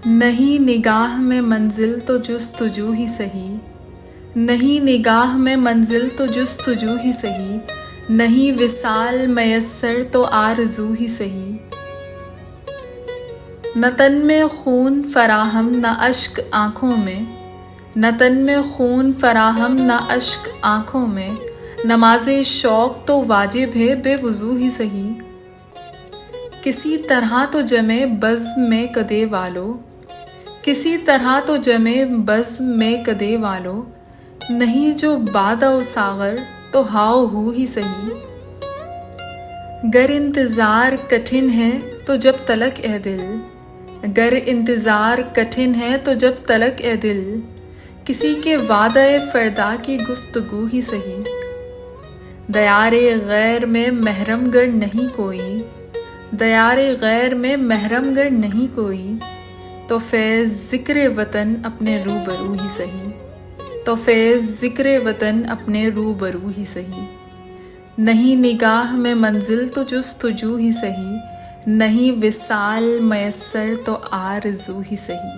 نہیں نگاہ میں منزل تو جستجو ہی سہی، نہیں نگاہ میں منزل تو جستجو ہی سہی، نہیں وصال میسر تو آرزو ہی سہی۔ نہ تن میں خون فراہم نہ اشک آنکھوں میں، نہ تن میں خون فراہم نہ اشک آنکھوں میں، نماز شوق تو واجب ہے بے وضو ہی سہی۔ کسی طرح تو جمے بزم میں کدے والو، کسی طرح تو جمے بزم میں کدے والو، نہیں جو بادہ و ساغر تو ہاؤ ہو ہی سہی۔ گر انتظار کٹھن ہے تو جب تلک اے دل، گر انتظار کٹھن ہے تو جب تلک اے دل، کسی کے وعدہ فردا کی گفتگو ہی سہی۔ دیار غیر میں محرم گر نہیں کوئی، دیار غیر میں محرم گر نہیں کوئی، تو فیض ذکر وطن اپنے روبرو ہی سہی، تو فیض ذکر وطن اپنے روبرو ہی سہی۔ نہیں نگاہ میں منزل تو جستجو ہی سہی، نہیں وصال میسر تو آرزو ہی سہی۔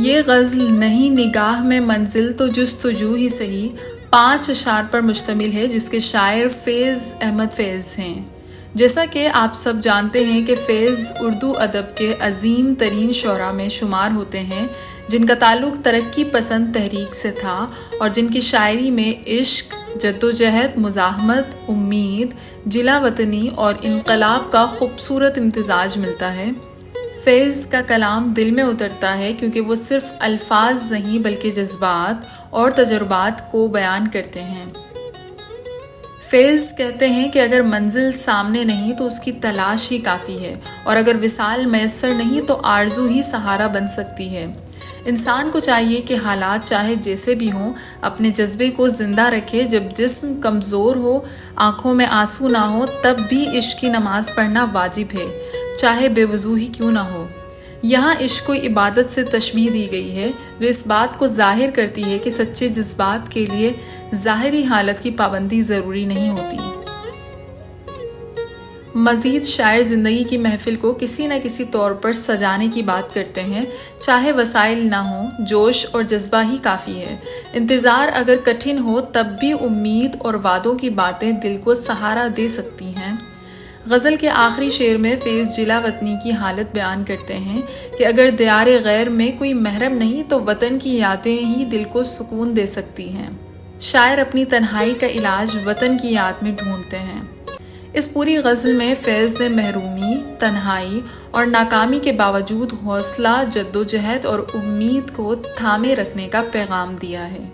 یہ غزل نہیں نگاہ میں منزل تو جستجو ہی سہی 5 اشعار پر مشتمل ہے، جس کے شاعر فیض احمد فیض ہیں۔ جیسا کہ آپ سب جانتے ہیں کہ فیض اردو ادب کے عظیم ترین شعراء میں شمار ہوتے ہیں، جن کا تعلق ترقی پسند تحریک سے تھا اور جن کی شاعری میں عشق، جدوجہد، مزاحمت، امید، جلا وطنی اور انقلاب کا خوبصورت امتزاج ملتا ہے۔ فیض کا کلام دل میں اترتا ہے کیونکہ وہ صرف الفاظ نہیں بلکہ جذبات اور تجربات کو بیان کرتے ہیں۔ فیض کہتے ہیں کہ اگر منزل سامنے نہیں تو اس کی تلاش ہی کافی ہے، اور اگر وصال میسر نہیں تو آرزو ہی سہارا بن سکتی ہے۔ انسان کو چاہیے کہ حالات چاہے جیسے بھی ہوں اپنے جذبے کو زندہ رکھے۔ جب جسم کمزور ہو، آنکھوں میں آنسو نہ ہو، تب بھی عشق کی نماز پڑھنا واجب ہے، چاہے بے وضو ہی کیوں نہ ہو۔ یہاں عشق کو عبادت سے تشبیہ دی گئی ہے، جو اس بات کو ظاہر کرتی ہے کہ سچے جذبات کے لیے ظاہری حالت کی پابندی ضروری نہیں ہوتی۔ مزید شاعر زندگی کی محفل کو کسی نہ کسی طور پر سجانے کی بات کرتے ہیں، چاہے وسائل نہ ہوں، جوش اور جذبہ ہی کافی ہے۔ انتظار اگر کٹھن ہو تب بھی امید اور وعدوں کی باتیں دل کو سہارا دے سکتی ہیں۔ غزل کے آخری شعر میں فیض جلا وطنی کی حالت بیان کرتے ہیں کہ اگر دیار غیر میں کوئی محرم نہیں تو وطن کی یادیں ہی دل کو سکون دے سکتی ہیں۔ شاعر اپنی تنہائی کا علاج وطن کی یاد میں ڈھونڈتے ہیں۔ اس پوری غزل میں فیض نے محرومی، تنہائی اور ناکامی کے باوجود حوصلہ، جدوجہد اور امید کو تھامے رکھنے کا پیغام دیا ہے۔